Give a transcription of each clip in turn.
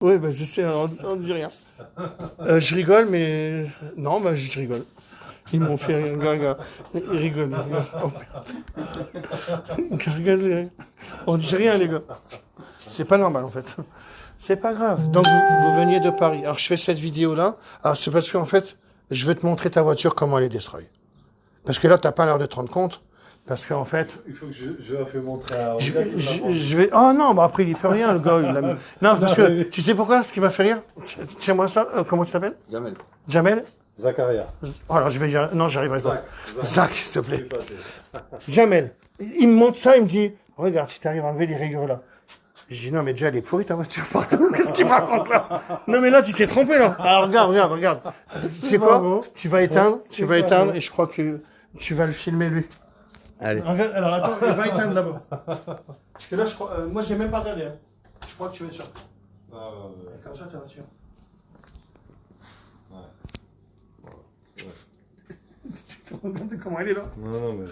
Oui, bah, je sais, on dit rien. Je rigole, mais... Non, bah, je rigole. Ils m'ont fait rire. Regarde, ils rigolent. Regarde. Oh, regardez. On dit rien, les gars. C'est pas normal, en fait. C'est pas grave. Donc, vous veniez de Paris. Alors, je fais cette vidéo-là. Alors, c'est parce qu'en fait, je vais te montrer ta voiture, comment elle est destroy. Parce que là, t'as pas l'air de te rendre compte. Parce qu'en fait... Il faut que je la fais montrer à... Je vais... Oh non, bah après, il peut rien, le gars. Non, parce que, tu sais pourquoi? Ce qui m'a fait rire? Tiens-moi ça. Comment tu t'appelles? Jamel. Jamel? Zakaria. Oh, alors, je vais dire... Non, j'arriverai pas. Zach, s'il te plaît. Zach. Jamel. Il me montre ça, il me dit, regarde, si t'arrives à enlever les rayures là. Je dis, non, mais déjà, elle est pourrie, ta voiture, partout. Qu'est-ce qu'il me raconte là? Non, mais là, tu t'es trompé, là. Alors, regarde. Tu sais quoi? Tu vas éteindre, et je crois que tu vas le filmer, lui. Allez. Alors, attends, il va éteindre là-bas. Parce que là, je crois, moi, j'ai même pas regardé, hein. Je crois que tu vas être sûr. Comme ça, ta voiture. Tu te rends compte de comment elle est, là? Non, mais...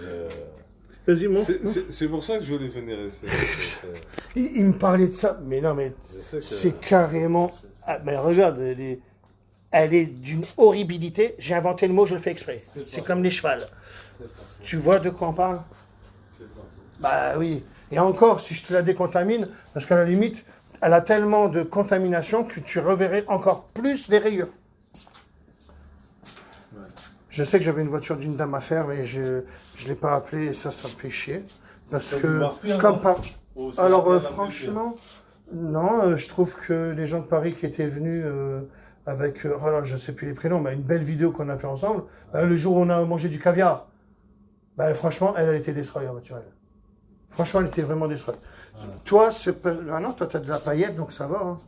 Vas-y, monte. C'est pour ça que je voulais venir ici. Il me parlait de ça, mais non, mais c'est carrément... Ah, mais regarde, elle est d'une horribilité. J'ai inventé le mot, je le fais exprès. C'est comme les chevals. Tu vois de quoi on parle? Bah oui. Et encore, si je te la décontamine, parce qu'à la limite, elle a tellement de contamination que tu reverrais encore plus les rayures. Je sais que j'avais une voiture d'une dame à faire, mais je ne l'ai pas appelée et ça me fait chier. Parce que, comme par... Alors, franchement, non, je trouve que les gens de Paris qui étaient venus avec, alors je ne sais plus les prénoms, mais une belle vidéo qu'on a fait ensemble, le jour où on a mangé du caviar, franchement, elle était destroy, la voiture. Franchement, elle était vraiment destroy. Toi, non, toi, tu as de la paillette, donc ça va. Hein.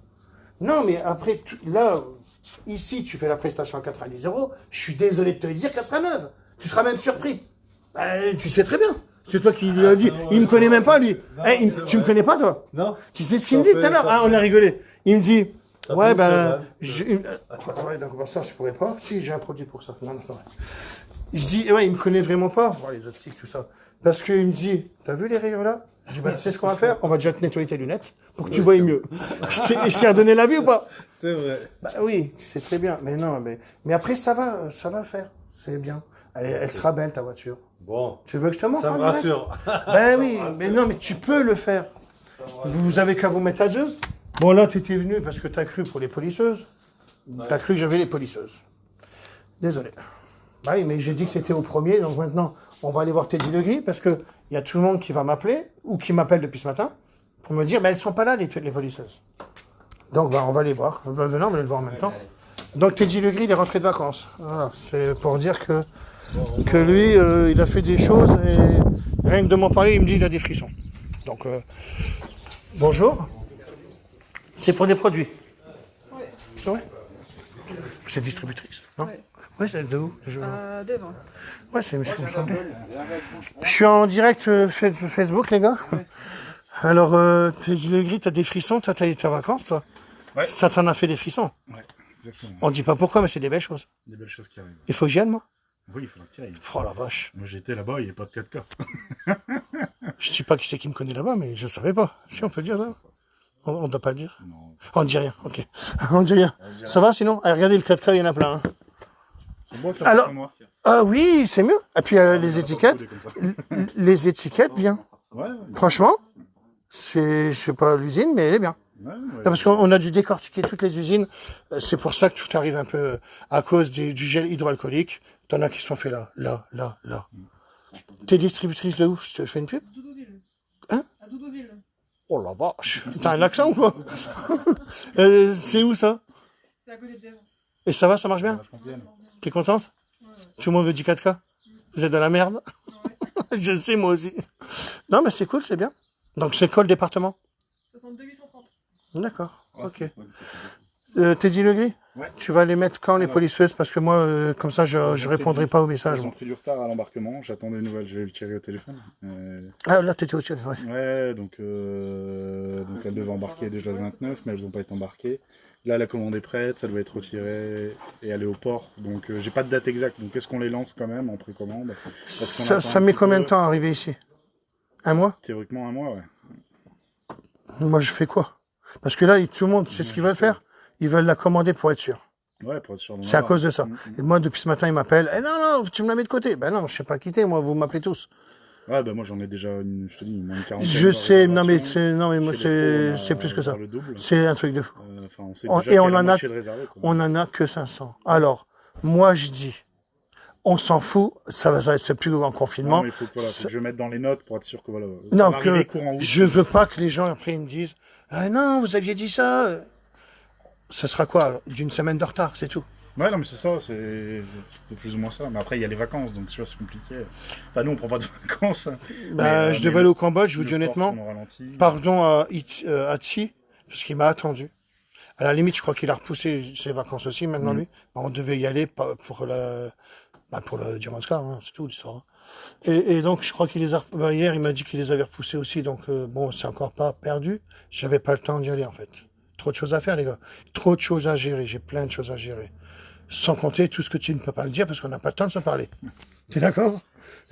Non, mais après, là... Ici, tu fais la prestation à 90 €. Je suis désolé de te dire qu'elle sera neuve. Tu seras même surpris. Tu sais très bien. C'est toi qui lui as dit. Il me connaît même pas, lui. Tu me connais pas, toi? Non. Tu sais ce qu'il me dit tout à l'heure? On a rigolé. Il me dit, ouais, ouais, donc ça, je pourrais pas. Si, j'ai un produit pour ça. Non, je dis, ouais, il me connaît vraiment pas. Oh, les optiques, tout ça. Parce qu'il me dit, t'as vu les rayures là? Je dis, tu sais ce qu'on va faire? On va déjà te nettoyer tes lunettes pour que tu voyes mieux. Je t'ai redonné la vie ou pas? C'est vrai. Oui, tu sais très bien. Mais non, mais après, ça va faire. C'est bien. Elle sera belle, ta voiture. Bon. Tu veux que je te montre? Ça me rassure. Oui, mais non, mais tu peux le faire. Vous avez qu'à vous mettre à deux. Bon, là, tu étais venu parce que tu as cru pour les polisseuses. Tu as cru que j'avais les polisseuses. Désolé. Bah oui, mais j'ai dit que c'était au premier, donc maintenant, on va aller voir Teddy Legris, parce que il y a tout le monde qui va m'appeler, ou qui m'appelle depuis ce matin, pour me dire, elles sont pas là, les polisseuses. Donc, on va les voir. Venons, on va les voir en même temps. Donc, Teddy Legris, il est rentré de vacances. Voilà, c'est pour dire que lui, il a fait des choses, et rien que de m'en parler, il me dit, il a des frissons. Donc, bonjour. C'est pour des produits. Oui. Ouais. Vous êtes distributrice, non? Oui. Ouais, c'est de où? Devant. Ouais, c'est monsieur. Je suis en direct Facebook, les gars. Alors, Teddy Legris, t'as des frissons, toi, t'as été en vacances, toi? Ouais. Ça t'en a fait des frissons? Ouais, exactement. On dit pas pourquoi, mais c'est des belles choses. Des belles choses qui arrivent. Il faut que j'y aille, moi? Oui, il faudra que tu ailles. Oh la vache. Moi j'étais là-bas, il n'y a pas de 4K. Je dis pas qui c'est qui me connaît là-bas, mais je savais pas. Si on peut dire ça? On doit pas le dire? Non. On dit rien, ok. On dit rien. Ça va sinon? Allez, regardez le 4K, il y en a plein. Hein. C'est bon, Alors, moi. Ah oui, c'est mieux. Et puis les étiquettes. Les étiquettes, bien. Ouais. Franchement, je sais pas l'usine, mais elle est bien. Ouais. Parce qu'on a dû décortiquer toutes les usines. C'est pour ça que tout arrive un peu à cause du gel hydroalcoolique. T'en as qui sont faits là. T'es distributrice de où? Je te fais une pub? Doudouville. Hein? À Doudouville. Oh la vache. T'as un accent ou quoi? C'est où ça? C'est à côté de Devon. Et ça va, ça marche bien? T'es contente? Tout le monde veut du 4K? Vous êtes dans la merde? Je sais, moi aussi. Non, mais c'est cool, c'est bien. Donc, c'est quoi le département? 62 830. D'accord, ok. Teddy Legris? Ouais. Tu vas les mettre quand, les polisseuses? Parce que moi, comme ça, je répondrai pas aux messages. Ils ont pris du retard à l'embarquement, j'attends des nouvelles, je vais le tirer au téléphone. Ah, là, t'étais au-dessus, ouais. Ouais, donc elles devaient embarquer déjà le 29, mais elles n'ont pas été embarquées. Là, la commande est prête, ça doit être retiré et aller au port. Donc, j'ai pas de date exacte. Donc, est-ce qu'on les lance quand même en précommande? Ça met combien de temps à arriver ici? Un mois? Théoriquement, un mois, ouais. Moi, je fais quoi? Parce que là, tout le monde sait ce qu'ils veulent faire. Ils veulent la commander pour être sûr. Ouais, pour être sûr d'en C'est à avoir. cause de ça. Et moi, depuis ce matin, il m'appelle. Eh non, non, tu me la mets de côté. Ben non, je sais pas quitter, moi, vous m'appelez tous. Ouais, bah moi j'en ai déjà je te dis, moins de 40. Je sais, non mais moi c'est plus que ça. Le double. C'est un truc de fou. Enfin, on sait On- déjà et qu'il y on la en a- moitié de réservé, quoi. On en a que 500. Alors, moi je dis, on s'en fout, c'est plus grand Non, confinement. mais il faut que, voilà, faut que je mette dans les notes pour être sûr que voilà. Non, ça va arriver que courant août. je veux pas que les gens après ils me disent, ah non, vous aviez dit ça. Ça sera quoi? D'une semaine de retard, c'est tout. Ouais, non, mais c'est ça, c'est plus ou moins ça. Mais après, il y a les vacances, donc tu vois, c'est compliqué. Enfin, nous, on prend pas de vacances. Bah, je devais aller au Cambodge, je vous dis honnêtement. Pardon à Tsi, parce qu'il m'a attendu. À la limite, je crois qu'il a repoussé ses vacances aussi, maintenant, lui. Bah, on devait y aller pour le Durand-Oscar, hein, c'est tout l'histoire. Hein. Et donc, je crois qu'il les a... Bah, hier, il m'a dit qu'il les avait repoussés aussi, donc bon, c'est encore pas perdu. J'avais pas le temps d'y aller, en fait. Trop de choses à faire, les gars. Trop de choses à gérer, j'ai plein de choses à gérer. Sans compter tout ce que tu ne peux pas me dire, parce qu'on n'a pas le temps de se parler. T'es d'accord?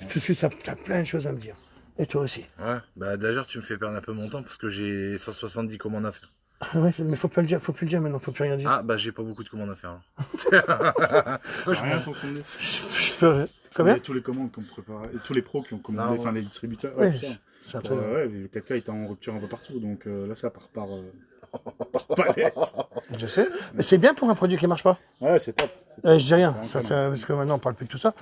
Parce que t'as plein de choses à me dire. Et toi aussi. Ouais, bah d'ailleurs tu me fais perdre un peu mon temps parce que j'ai 170 commandes à faire. Ouais, mais faut plus le dire maintenant, faut plus rien dire. Ah bah j'ai pas beaucoup de commandes à faire. Hein. Rien sans fonder. Je peux... Combien? Et tous les commandes qu'on préparait, et tous les pros qui ont commandé, Non, enfin les distributeurs. Ouais, putain. c'est un truc. Ouais, le caca est en rupture un peu partout, donc là ça part par palette. Je sais. Mais c'est bien pour un produit qui marche pas. Ouais, c'est top. Je dis rien, C'est parce que maintenant on parle plus de tout ça.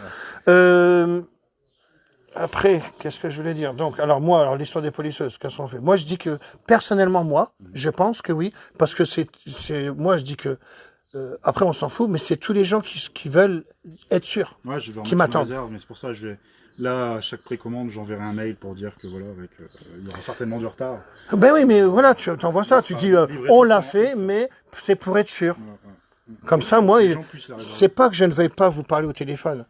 Après, qu'est-ce que je voulais dire? Donc, alors l'histoire des polisseuses, qu'est-ce qu'on fait? Moi, je dis que, personnellement, moi, je pense que oui, parce que moi, je dis que, après, on s'en fout, mais c'est tous les gens qui veulent être sûrs. Ouais, je vais en Qui mettre une m'attendent. réserve, mais c'est pour ça que je vais. Là, à chaque précommande, j'enverrai un mail pour dire que voilà, avec, il y aura certainement du retard. Ben oui, mais voilà, tu envoies ça, tu dis, on l'a fait, mais c'est pour être sûr. Comme ça, moi, Les gens puissent la réserver. c'est pas que je ne veuille pas vous parler au téléphone.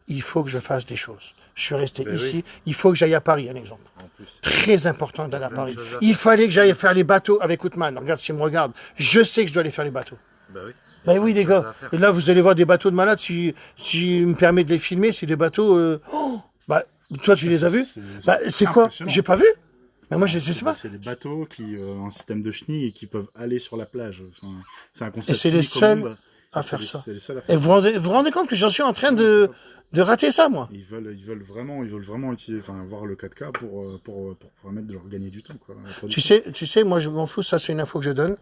Il faut que je fasse des choses. Je suis resté Ben ici. oui. Il faut que j'aille à Paris, un exemple. En plus. Très important d'aller à Plein de Paris. choses à faire. Il fallait que j'aille faire les bateaux avec Outman. Regarde s'il me regarde. Je sais que je dois aller faire les bateaux. Bah oui. Ben oui, les Plein de gars. choses à faire. Et là, vous allez voir des bateaux de malades. Si je me permets de les filmer, c'est des bateaux. Bah, toi, tu les as vus? Bah, c'est quoi? impressionnant. J'ai pas vu. Mais moi, je sais pas. C'est des bateaux qui ont un système de chenilles et qui peuvent aller sur la plage. Enfin, c'est un concept. Et c'est les unique au seuls monde. à C'est faire les- ça. C'est les seuls à Et faire vous ça. vous rendez compte que j'en suis en train de rater ça, moi? Ils veulent vraiment utiliser, enfin, avoir le 4K pour permettre de leur gagner du temps, quoi. La production. Tu sais, moi, je m'en fous. Ça, c'est une info que je donne.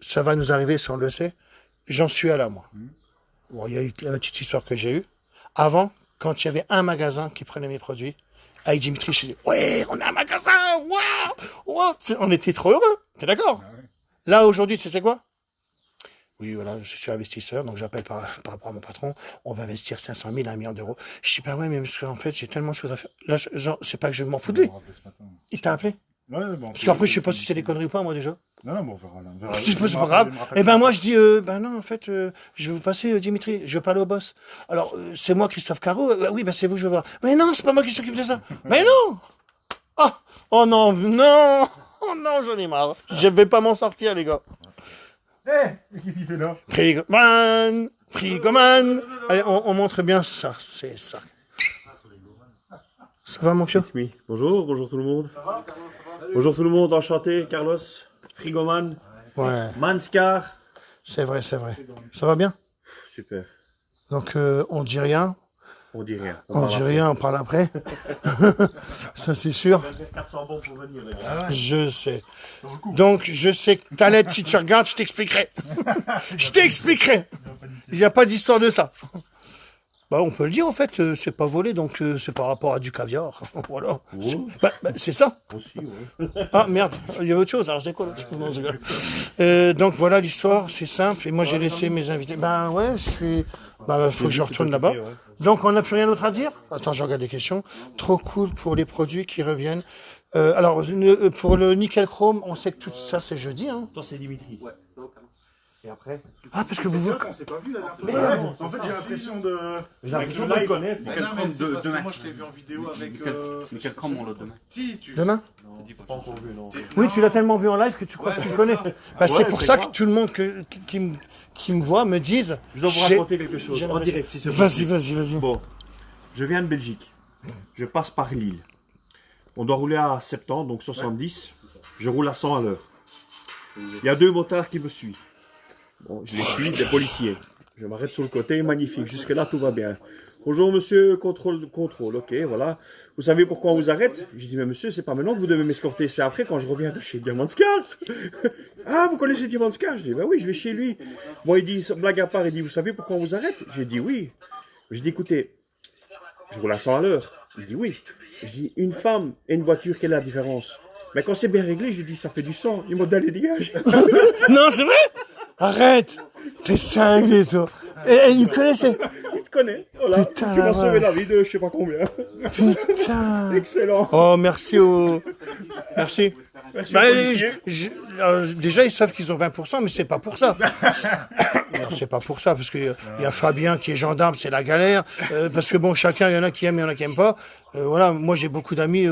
Ça va nous arriver si on le sait. J'en suis à là, moi. Bon, il y a eu la petite histoire que j'ai eue. Avant, quand il y avait un magasin qui prenait mes produits, avec Dimitri, je disais, ouais, on a un magasin, waouh, waouh. On était trop heureux. T'es d'accord? Ah ouais. Là, aujourd'hui, tu sais quoi? Oui, voilà, je suis investisseur, donc j'appelle par rapport à mon patron, on va investir 500 000 à 1 million d'euros. Je dis, bah ouais, mais parce qu'en fait, j'ai tellement de choses à faire. Là, genre, c'est pas que je m'en fous de lui. On va rappeler ce matin. Il t'a appelé? Ouais, bon. Parce qu'après, je sais pas si c'est des conneries ou pas, moi, déjà. Non, bon, on verra. C'est pas grave. Eh ben moi je dis, ben non, en fait, je vais vous passer Dimitri, je veux parler au boss. Alors, c'est moi Christophe Caro, oui, ben c'est vous que je veux voir. Mais non, c'est pas moi qui s'occupe de ça. Mais non. Oh non, non, oh non, j'en ai marre. Je vais pas m'en sortir, les gars. Eh, qu'est-ce qu'il fait là? Frigoman. Allez, on montre bien ça, c'est ça. Ça va, mon pio? Oui. Bonjour, bonjour tout le monde. Bonjour tout le monde, enchanté, Carlos, Frigoman, Ouais, Manscar. c'est vrai, c'est vrai. Ça va bien? Super, Donc, on dit rien. on dit rien. On dit rien, on parle après. Ça, c'est sûr. 400 bons pour venir. Je sais. Donc, je sais que Talette, si tu regardes, je t'expliquerai. Je t'expliquerai. Il n'y a pas d'histoire de ça. Bah, on peut le dire, en fait, c'est pas volé, donc c'est par rapport à du caviar. Voilà. C'est ça. Aussi, ouais. Ah, merde, il y a autre chose, alors c'est quoi l'autre? Non, je rigole. Donc, voilà l'histoire, c'est simple. Et moi, j'ai laissé mes invités. Ben ouais, je suis... Bah, faut que je retourne là-bas. Donc, on n'a plus rien d'autre à dire? Attends, je regarde les questions. Trop cool pour les produits qui reviennent. Alors, pour le nickel chrome, on sait que tout ça, c'est jeudi, hein. Toi, c'est Dimitri. Ouais. Et après Ah, parce que vous... On s'est pas vu la dernière fois. En fait, j'ai l'impression de. J'ai l'impression de le connaître. Mais non, mais c'est parce que moi je t'ai vu en vidéo avec. Mais quel cran, mon lot demain? Si, tu. Demain? Pas encore vu, non. Oui, tu l'as tellement vu en live que tu crois Ouais, que tu c'est le connais. ça. Bah, c'est Ouais, pour c'est ça grave. que tout le monde qui me voit me dise... Je dois vous j'ai- raconter quelque chose en direct, si c'est Vas-y, possible. vas-y. Bon, je viens de Belgique. Je passe par Lille. On doit rouler à 70, donc 70. Je roule à 100 à l'heure. Il y a 2 motards qui me suivent. Bon, je les suis, des policiers. Je m'arrête sur le côté, magnifique. Jusque-là, tout va bien. Bonjour monsieur, contrôle, ok, voilà. Vous savez pourquoi on vous arrête? Je dis, mais monsieur, c'est pas maintenant que vous devez m'escorter, c'est après quand je reviens de chez Diamanskar. Ah, vous connaissez Diamanskar? Je dis, ben oui, je vais chez lui. Bon, il dit, blague à part, il dit, vous savez pourquoi on vous arrête? J'ai dit, oui. Je dis, écoutez, je roule à 100 à l'heure. Il dit, oui. Je dis, une femme et une voiture, quelle est la différence? Mais quand c'est bien réglé, je dis, ça fait du sang. Il m'a dit, allez, dégage. Non, c'est vrai? Arrête! T'es cinglé, toi. Et il me connaissait. Il te connaît, voilà. Putain, tu la m'as sauvé la vache. vie de je sais pas combien. Putain. Excellent. Oh, merci au... Merci. Merci Bah, aux policiers. Déjà, ils savent qu'ils ont 20%, mais c'est pas pour ça. Non, c'est pas pour ça, parce qu'il y a Fabien qui est gendarme, c'est la galère. Parce que bon, chacun, il y en a qui aiment, il y en a qui n'aiment pas. Voilà, moi j'ai beaucoup d'amis,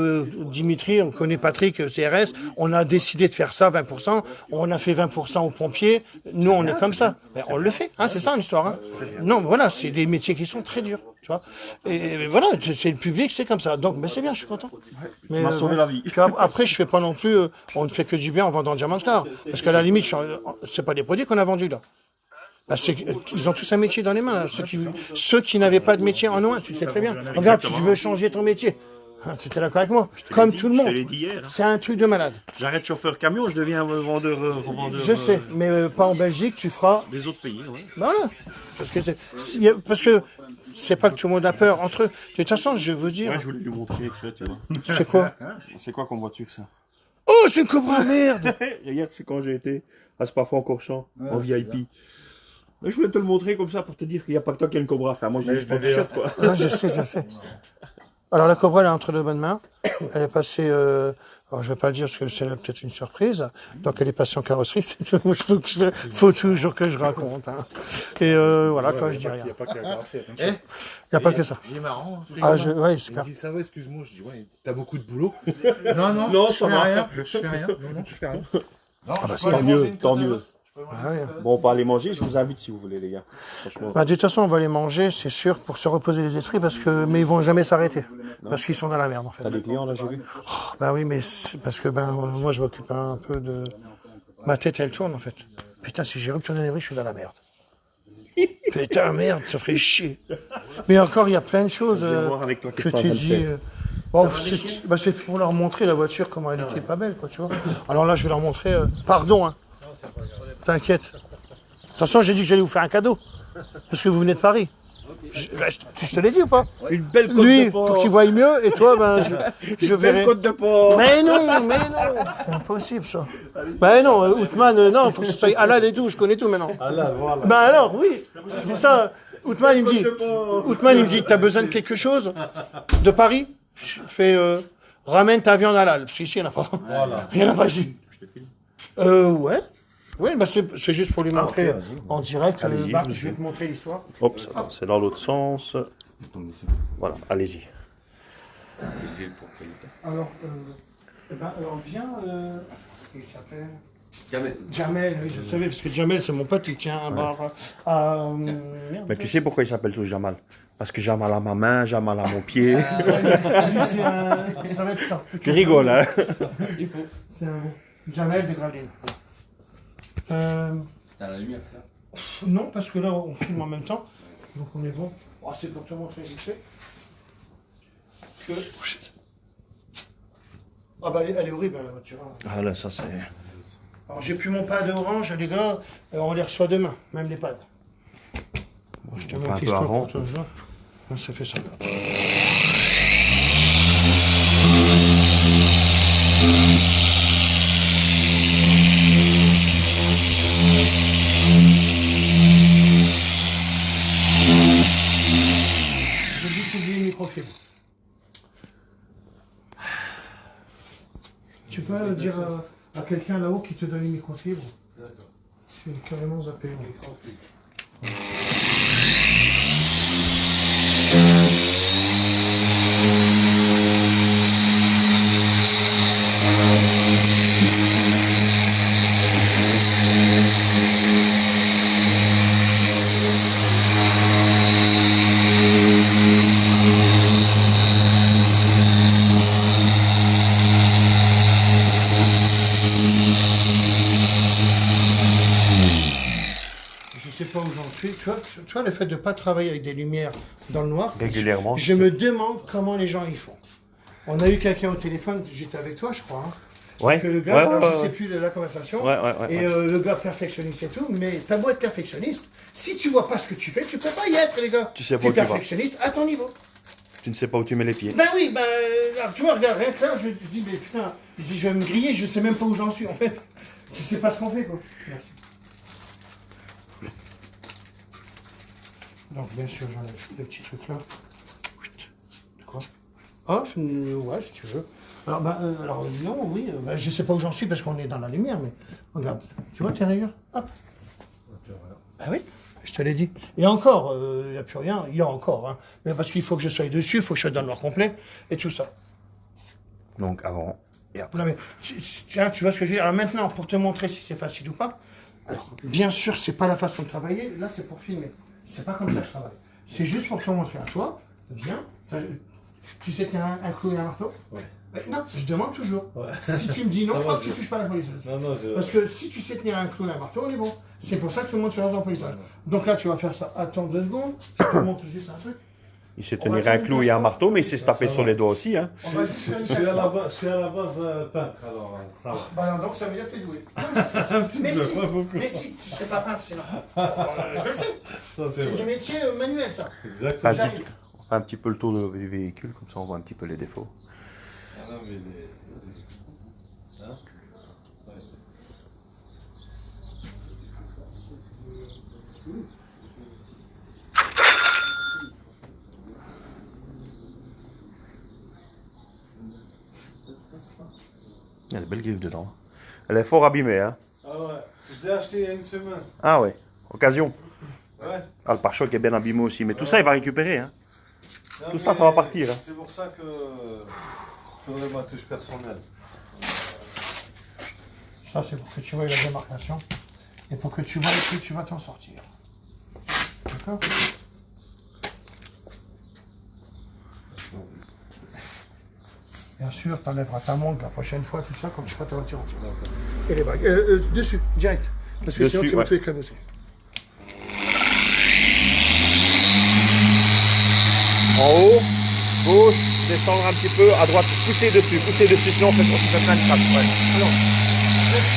Dimitri, on connaît Patrick, CRS. On a décidé de faire ça, 20%. On a fait 20% aux pompiers. Nous, on est comme ça. Ben, on le fait, hein, c'est ça l'histoire. Hein. Non, voilà, c'est des métiers qui sont très durs. Tu vois. Et voilà, c'est le public, c'est comme ça. Donc, ben, c'est bien, je suis content. Mais, Tu m'as sauvé la vie. puis après, je fais pas non plus, on ne fait que du bien en vendant Diamanskar. Parce qu'à la limite, c'est pas des produits qu'on a vendus là. Bah, ils ont tous un métier dans les mains, là. Ceux qui n'avaient pas de métier en ont un, tu le sais très bien. Regarde, si tu veux changer ton métier, hein, tu étais d'accord avec moi, comme tout le Je te monde. l'ai dit hier. Hein. C'est un truc de malade. J'arrête chauffeur camion, je deviens vendeur, revendeur. Je sais, mais pas en Belgique, tu feras. Des autres pays, ouais. Bah voilà. Parce que c'est pas que tout le monde a peur entre eux. De toute façon, je vais vous dire. Ouais, je voulais lui montrer exprès, tu vois. C'est quoi? C'est quoi comme voiture, ça? Oh, c'est une Cobra, merde! Regarde, c'est quand j'ai été à Spa-Francorchamps, en VIP. Mais je voulais te le montrer comme ça pour te dire qu'il n'y a pas que toi qui as une Cobra. Enfin, moi, j'ai juste pas de t-shirt, quoi. Ah, je sais. Alors, la Cobra, elle est entre de bonnes mains. Elle est passée, alors je vais pas le dire parce que c'est peut-être une surprise. Donc, elle est passée en carrosserie. Faut toujours que je raconte, hein. Et, voilà, quand je dis rien. Il n'y a pas que la carrosserie. Il n'y a pas que ça. Il est marrant. Ah, ouais, Il super. me dit ça va, excuse-moi. Je dis ouais, t'as beaucoup de boulot. Non, Non, je ça fais va. rien. Je fais rien. Non, je fais rien. Non, bah, je peux tant aller mieux, manger une tant côte mieux. d'os. Ah, ouais. Bon, on peut aller manger, je vous invite si vous voulez, les gars. Franchement. Bah, de toute façon, on va les manger, c'est sûr, pour se reposer les esprits, mais ils vont jamais s'arrêter. Parce qu'ils sont dans la merde, en fait. T'as des clients, là, j'ai vu? Bah oui, mais c'est parce que moi, je m'occupe un peu de... Ma tête, elle tourne, en fait. Putain, si j'ai rupture d'énergie, je suis dans la merde. Putain, merde, ça ferait chier. Mais encore, il y a plein de choses Je viens voir avec toi, que qu'est-ce que tu t'as dis... fait. Bon, c'est pour leur montrer la voiture, comment elle était pas belle, quoi, tu vois. Alors là, je vais leur montrer... pardon, hein. T'inquiète. Attention, j'ai dit que j'allais vous faire un cadeau. Parce que vous venez de Paris. Je te l'ai dit ou pas? Une belle côte Lui, de porc. pour qu'il voie mieux, et toi, ben, je Une belle verrai. côte de porc. Mais non, c'est impossible ça. Ben non, Outman, non, il faut que ce soit halal et tout, je connais tout maintenant. Halal, voilà. Ben alors, oui, c'est ça. Outman, il me dit, t'as besoin de quelque chose de Paris? Je fais, ramène ta viande halal, parce qu'ici, il n'y en a pas. Voilà. Il n'y en a pas ici. Ouais. Oui, bah c'est juste pour lui montrer en direct. Allez-y, Je vais te montrer l'histoire. Hop, c'est dans l'autre sens. Voilà, allez-y. Alors, on vient. Il s'appelle Jamel. Jamel, oui, je savais, parce que Jamel, c'est mon pote, il tient un bar à. Merde. Mais tu sais pourquoi il s'appelle tout Jamal? Parce que Jamal à ma main, Jamal à mon pied. Lui, ça va être ça. Tu rigoles, hein? C'est un Jamel de Gravelines. T'as la lumière, ça? Non, parce que là, on filme en même temps. Donc on est bon. Oh, c'est pour te montrer vite fait. Que... Ah bah elle est horrible, la voiture. Ah là, ça c'est... Alors j'ai plus mon pad orange, les gars. On les reçoit demain, même les pads. Bon, je te mets Un un peu petit avant. pour toi, tu vois. Ah, ça fait ça. J'ai juste oublié le microfibre. Tu peux dire à quelqu'un là-haut qui te donne une microfibre? D'accord. Je vais carrément zapper. sais pas où j'en suis. Tu vois, le fait de ne pas travailler avec des lumières dans le noir, Régulièrement. je me demande comment les gens y font. On a eu quelqu'un au téléphone, j'étais avec toi, je crois. Hein. Ouais. Que le gars, alors, je sais plus de la conversation. Ouais. Et le gars perfectionniste et tout, mais t'as beau être perfectionniste, si tu vois pas ce que tu fais, tu peux pas y être, les gars. Tu sais pas T'es où tu vas. perfectionniste à ton niveau. Tu ne sais pas où tu mets les pieds. Ben oui, là, tu vois, regarde, rien que là, je dis, mais putain, je vais me griller, je sais même pas où j'en suis, en fait. Je sais pas ce qu'on fait, quoi. Merci. Donc, bien sûr, j'enlève le petit truc là. De quoi? Ouais, si tu veux. Alors, non, oui, je sais pas où j'en suis parce qu'on est dans la lumière, mais regarde, tu vois tes rayures? Hop. Ben oui, je te l'ai dit. Et encore, il n'y a plus rien, il y a encore, hein. Mais parce qu'il faut que je sois dessus, il faut que je sois dans le noir complet, et tout ça. Donc avant et après. Non mais, tiens, tu vois ce que je veux dire? Alors maintenant, pour te montrer si c'est facile ou pas, alors, bien sûr, c'est pas la façon de travailler, là c'est pour filmer. C'est pas comme ça que je travaille. C'est juste pour te montrer à toi, viens, tu sais qu'il y a un clou et un marteau? Ouais. Non, je demande toujours. Ouais. Si tu me dis non, Ça va, hop, tu touches pas la police. Non, Parce que si tu sais tenir un clou et un marteau, on est bon. C'est pour ça que tout le monde se lance dans le polissage. Donc là, tu vas faire ça. Attends 2 secondes, je te montre juste un truc. Il sait tenir un clou et un marteau, mais il sait se taper sur les doigts aussi. Hein. On va juste faire une Je suis à cage. la base peintre, alors ça va. Bah alors, donc ça veut dire que t'es doué. Un petit Mais peu, si, pas beaucoup. mais si, tu serais pas peintre sinon. Je le sais. Ça, c'est C'est du vrai. métier manuel, ça. Exactement. J'arrive. On fait un petit peu le tour du véhicule, comme ça on voit un petit peu les défauts. Ah non, mais les... Hein? Ouais. Il y a des belles griffes dedans. Elle est fort abîmée, hein. Ah ouais, je l'ai acheté il y a une semaine. Ah ouais, occasion. Ouais. Ah, le pare-choc est bien abîmé aussi, mais tout ça il va récupérer. Hein. Non, Tout ça, mais ça va partir, hein. C'est pour ça que je ferai ma touche personnelle. Ça, c'est pour que tu vois la démarcation. Et pour que tu vois que tu vas t'en sortir. D'accord? Bien sûr, tu enlèveras ta montre la prochaine fois, tout ça, comme tu feras ta voiture entière. Et les bagues. Dessus, direct. Parce que Dessus, sinon, tu vas ouais. tout éclabousser. En haut, gauche, descendre un petit peu, à droite, pousser dessus, sinon on fait plein de traces. Ouais. Alors,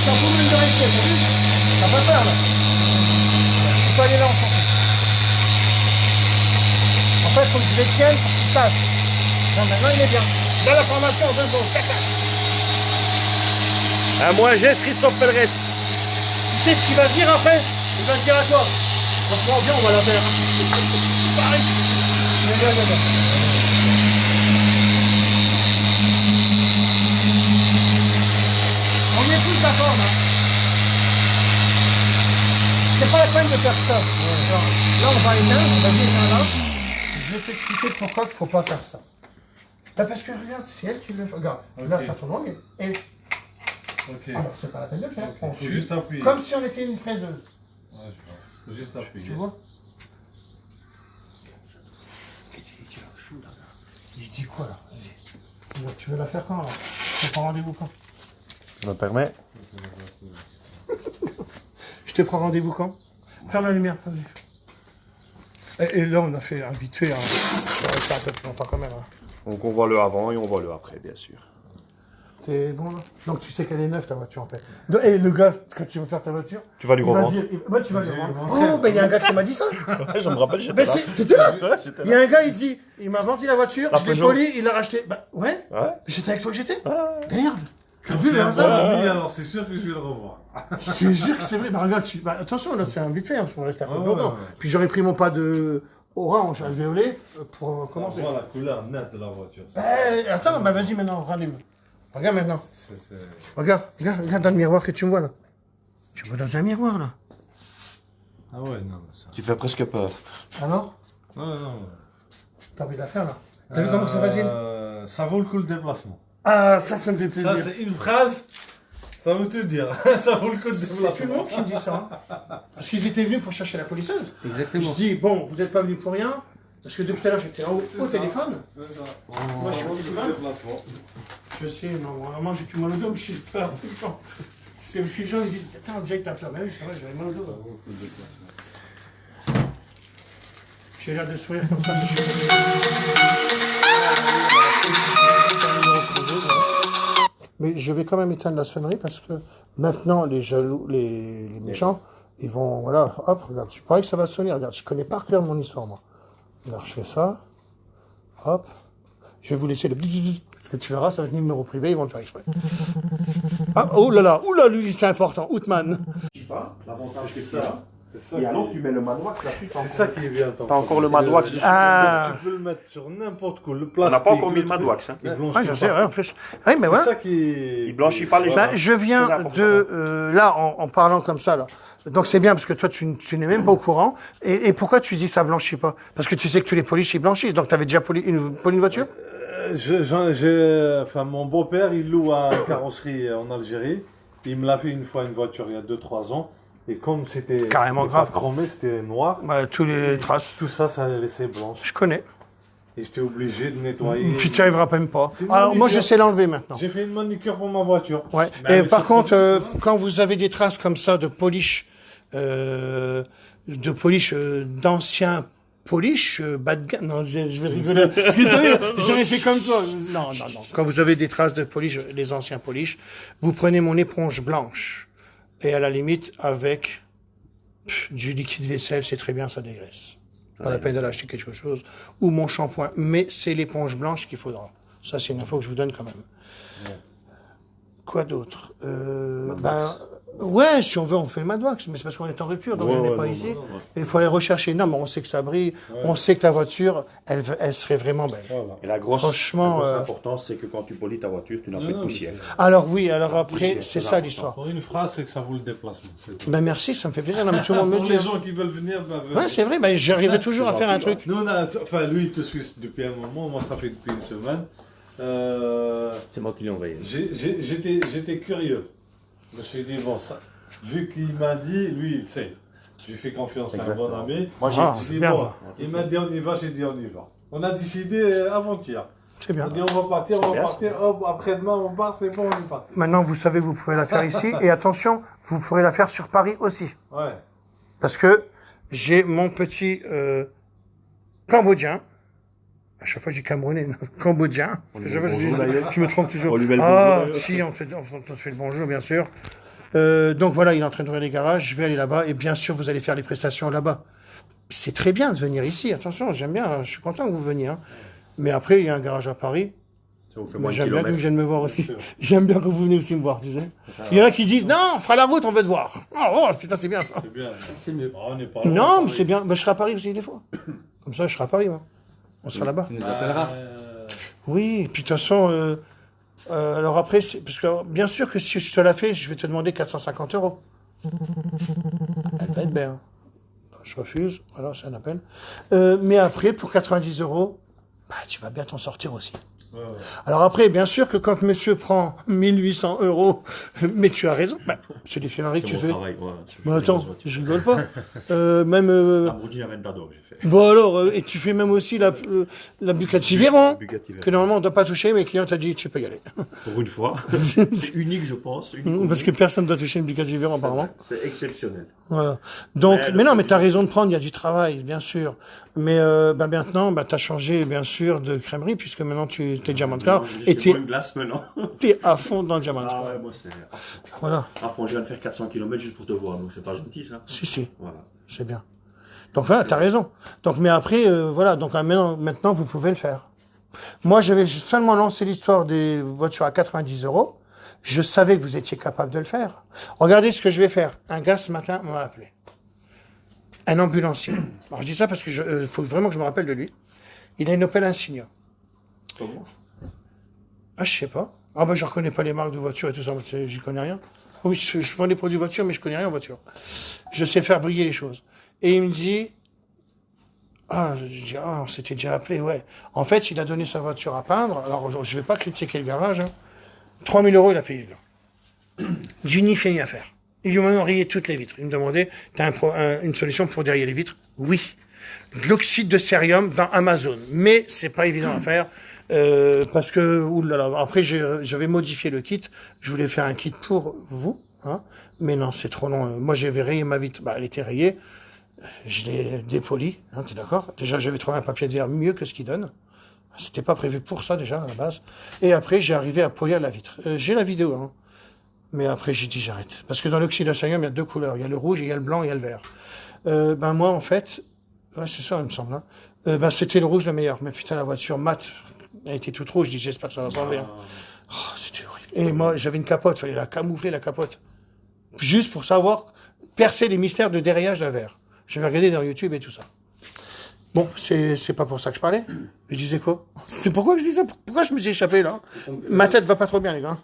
t'as pas même de rester, t'as vu? T'as pas peur là. Tu peux aller là ensemble. En fait, il faut que je les tienne pour qu'ils sachent. Bon, maintenant il est bien. Dans la formation, 2 secondes. Tac, tac. Un moins geste, Christophe fait le reste. Tu sais ce qu'il va dire après? Il va te dire à toi. Franchement, viens, on va la faire. Pareil. Viens. On est tous d'accord, là. C'est pas la peine de faire ça. Alors, là, on va éteindre, on va éteindre là. Je vais t'expliquer pourquoi il ne faut pas faire ça. Bah parce que regarde, c'est elle qui le fait. Regarde, là, ça tourne en mieux. Et Ok. alors, c'est pas la peine de le faire. On Faut suit. juste appuyer. Comme si on était une fraiseuse. Ouais, je vois. Faut juste appuyer. Tu vois? Il dit quoi là? Vas-y. Donc, tu veux la faire quand là? Tu prends rendez-vous quand? Je me permets. Je te prends rendez-vous quand? Ferme la lumière, vas-y. Et là, on a fait un vite fait. Hein. Ça va rester un peu plus longtemps quand même. Hein. Donc on voit le avant et on voit le après, bien sûr. C'est bon là? Donc tu sais qu'elle est neuve ta voiture en fait. Et le gars, quand tu vas faire ta voiture, Tu vas lui il va revendre. dire. Bah, tu vas lui revendre. Oh, ben il y a un gars qui m'a dit ça. Ouais, je me rappelle, j'étais Ben là. t'étais là? Ouais, j'étais Il y là. a un gars, il dit, il m'a vendu la voiture, La je l'ai Peugeot. poli, il l'a racheté. Bah ouais, Ouais. j'étais avec toi que j'étais. Ouais. Merde. T'as vu C'est le un hasard? bon ami, alors c'est sûr que je vais le revoir. Je te jure que c'est vrai. Bah regarde, attention, là c'est un vite fait, hein, parce qu'on reste un peu Ouais, longtemps. ouais. Puis j'aurais pris mon pas de orange à violet pour commencer. On voit la couleur nette de la voiture. Attends, bah vas-y maintenant, rallume. Regarde maintenant. C'est- Regarde dans le miroir que tu me vois là. Tu me vois dans un miroir là. Ah ouais, non, mais ça... Tu fais presque peur. Alors? Non. T'as envie de la faire là? T'as vu comment c'est facile? Ça vaut le coup le déplacement. Ah, ça me fait plaisir. Ça, c'est une phrase. Ça veut tout dire. Ça vaut le coup de C'est tout déplacement. le monde qui me dit ça. Hein. Parce qu'ils étaient venus pour chercher la polisseuse. Exactement. Je dis, bon, vous n'êtes pas venus pour rien. Parce que depuis tout à l'heure, j'étais au téléphone. C'est ça. Moi, je suis au Ça vaut le coup de téléphone. déplacement. Je sais, non, vraiment, j'ai plus mal au dos, mais j'ai peur tout le temps. C'est parce que les gens me disent, attends, déjà, t'as peur. Mais oui, c'est vrai, j'avais mal au dos. Ça vaut le coup de déplacement. J'ai l'air de sourire comme ça. Mais je vais quand même éteindre la sonnerie parce que maintenant, les jaloux, les méchants, ils vont, voilà, hop, regarde, tu pareil que ça va sonner. Regarde, je connais par cœur mon histoire, moi. Alors, je fais ça. Hop. Je vais vous laisser le bip. Parce que tu verras, ça va être numéro privé, ils vont le faire exprès. Ah, oh là là, lui, c'est important. Outman. Je sais pas, l'avantage C'est ça. C'est ça Et qui alors est- tu mets le manoir là-dessus. C'est ça qui est bien. T'as encore le madwax. Ah. Tu peux le mettre sur n'importe quoi. Le On plastique. n'a pas encore mis le truc, madwax. Hein. il blanchit Ah, je sais, pas. ouais, en plus. Oui, mais C'est voilà. ça qui est... Il blanchit pas les gens. Ben, je viens Très important. de là en parlant comme ça là. Donc c'est bien parce que toi tu n'es même pas au courant. Et pourquoi tu dis ça blanchit pas? Parce que tu sais que tous les polices ils blanchissent. Donc tu avais déjà poli une voiture? Enfin, mon beau-père, il loue à une carrosserie en Algérie. Il me l'a fait une fois une voiture il y a 2-3 ans. Et comme c'était Carrément c'était grave. pas chromé, c'était noir. Ouais, tous les traces. Tout ça, ça a laissé blanche. Je connais. Et j'étais obligé de nettoyer. Puis tu n'y arriveras même pas. C'est Alors moi je manucure. sais l'enlever maintenant. J'ai fait une manucure pour ma voiture. Ouais. Mais Et avec par ce contre, produit- quand vous avez des traces comme ça de polish, d'anciens polish, bad guy. Non, je vais rigoler. Parce que t'as vu, j'aurais fait comme toi. Non, non, non. Quand vous avez des traces de polish, les anciens polish, vous prenez mon éponge blanche et à la limite avec du liquide vaisselle, c'est très bien, ça dégraisse. Pas la peine d'aller acheter quelque chose. Ou mon shampoing. Mais c'est l'éponge blanche qu'il faudra. Ça, c'est une info que je vous donne quand même. Quoi d'autre ouais, si on veut, on fait le madwax, mais c'est parce qu'on est en rupture, donc je n'ai pas ici. Il faut aller rechercher. Non, mais on sait que ça brille, on sait que ta voiture, elle serait vraiment belle. Voilà. Et la grosse, Franchement, importance, c'est que quand tu polis ta voiture, tu n'as plus de non, poussière. Alors oui, alors après, poussière, c'est c'est ça important. l'histoire. Pour une phrase, c'est que ça vaut le déplacement. c'est tout. Ben merci, ça me fait plaisir. Non, mais tout le monde me Pour dit. les gens qui veulent venir, bah, Ouais, c'est vrai, ben, j'arriverai toujours à faire un truc. Nous, on a, enfin, lui, il te suit depuis un moment. Moi, ça fait depuis une semaine. C'est moi qui l'ai envoyé. J'étais curieux. Je me suis dit, bon, ça, vu qu'il m'a dit, lui, il sait. Je lui fais confiance à un bon Exactement. ami. Moi, Ah, J'ai c'est dit, bien bon, ça. il m'a dit, on y va, j'ai dit, on y va. On a décidé avant-hier. C'est bien. On a dit, on va partir, bien, hop, après-demain, on part, c'est bon, on est parti. Maintenant, vous savez, vous pouvez la faire ici. Et attention, vous pourrez la faire sur Paris aussi. Ouais. Parce que j'ai mon petit Cambodgien. À chaque fois, je dis Camerounais, non, Cambodgien. À chaque fois, je me trompe toujours. On lui met le Ah, bonjour. si, on te fait le bonjour, bien sûr. Donc voilà, il est en train d'ouvrir les garages. Je vais aller là-bas. Et bien sûr, vous allez faire les prestations là-bas. C'est très bien de venir ici. Attention, j'aime bien. Je suis content que vous veniez. Hein. Mais après, il y a un garage à Paris. Ça vous fait Moi, moins de j'aime bien que vous kilomètres. viennent me voir aussi. J'aime bien que vous venez aussi me voir, tu sais. Il y en a qui disent, non, on fera la route, on veut te voir. Oh, putain, c'est bien ça. C'est bien. C'est mieux. Ah, on n'est pas loin, Non, mais Paris. c'est bien. Ben, je serai à Paris aussi des fois. Comme ça, je serai à Paris, moi. On sera là-bas. Tu nous appelleras. Oui, et puis de toute façon, alors après, parce que bien sûr que si je te la fais, je vais te demander 450 €. Elle va être belle. Hein. Je refuse, voilà, c'est un appel. Mais après, pour 90 €, bah, tu vas bien t'en sortir aussi. Ouais, ouais. Alors après, bien sûr que quand monsieur prend 1800 €, mais tu as raison, bah, c'est des Ferrari que tu fais. Mais attends, je rigole pas. Même... Lamborghini Aventador, j'ai fait. Bon alors, et tu fais même aussi la Bugatti Veyron, Bugatti Veyron. que normalement on ne doit pas toucher, mais le client t'a dit tu peux y aller. Pour une fois. C'est unique, je pense. Parce que personne ne doit toucher une Bugatti Veyron apparemment. C'est exceptionnel. Voilà. Donc, Mais mais non, mais tu as raison de prendre, il y a du travail, bien sûr. Mais bah, maintenant, bah, tu as changé, bien sûr, de crèmerie, puisque maintenant tu es Diamant Car, et tu une glace maintenant. es à fond dans le Diamant Ah Car. ouais, moi c'est. Voilà. Ah, je viens de faire 400 km juste pour te voir, donc c'est pas gentil ça. Si, Voilà. c'est bien. Donc voilà, tu as raison. Donc, mais après, voilà, donc maintenant, vous pouvez le faire. Moi, j'avais seulement lancé l'histoire des voitures à 90 €. Je savais que vous étiez capable de le faire. Regardez ce que je vais faire. Un gars, ce matin, m'a appelé. Un ambulancier. Alors, je dis ça parce que faut vraiment que je me rappelle de lui. Il a une Opel Insignia. Comment? Ah, je sais pas. Ah, bah, je reconnais pas les marques de voitures et tout ça. J'y connais rien. Oui, je vends des produits voitures, mais je connais rien en voiture. Je sais faire briller les choses. Et il me dit, je dis, on s'était déjà appelé, ouais. En fait, il a donné sa voiture à peindre. Alors, je vais pas critiquer le garage, hein. 3 000 € il a payé, le gars. Du ni fait ni à faire. Ils lui ont rayé toutes les vitres. Il me demandait, t'as une solution pour dérayer les vitres? Oui. De l'oxyde de cérium dans Amazon. Mais c'est pas évident à faire. Parce que, oulala, après j'avais modifié le kit. Je voulais faire un kit pour vous. Hein, mais non, c'est trop long. Moi, j'avais rayé ma vitre. Bah, elle était rayée. Je l'ai dépolie. Hein, t'es d'accord? Déjà, j'avais trouvé un papier de verre mieux que ce qu'il donne. C'était pas prévu pour ça, déjà, à la base. Et après, j'ai arrivé à polir la vitre. J'ai la vidéo, hein. Mais après, j'ai dit, j'arrête. Parce que dans l'oxyde de cérium, il y a deux couleurs. Il y a le rouge, il y a le blanc, il y a le vert. Ben, moi, en fait, ouais, c'est ça, il me semble, hein. Ben, c'était le rouge le meilleur. Mais putain, la voiture mate, elle était toute rouge. Je dis, j'espère que ça va s'enlever. Hein. Oh, c'était horrible. Et moi, j'avais une capote. Fallait la camoufler, la capote. Juste pour savoir percer les mystères de dérayage d'un verre. Je vais regarder dans YouTube et tout ça. Bon, c'est pas pour ça que je parlais. Je disais quoi? C'était pourquoi je disais ça? Pourquoi je me suis échappé, là? Ma tête va pas trop bien, les gars.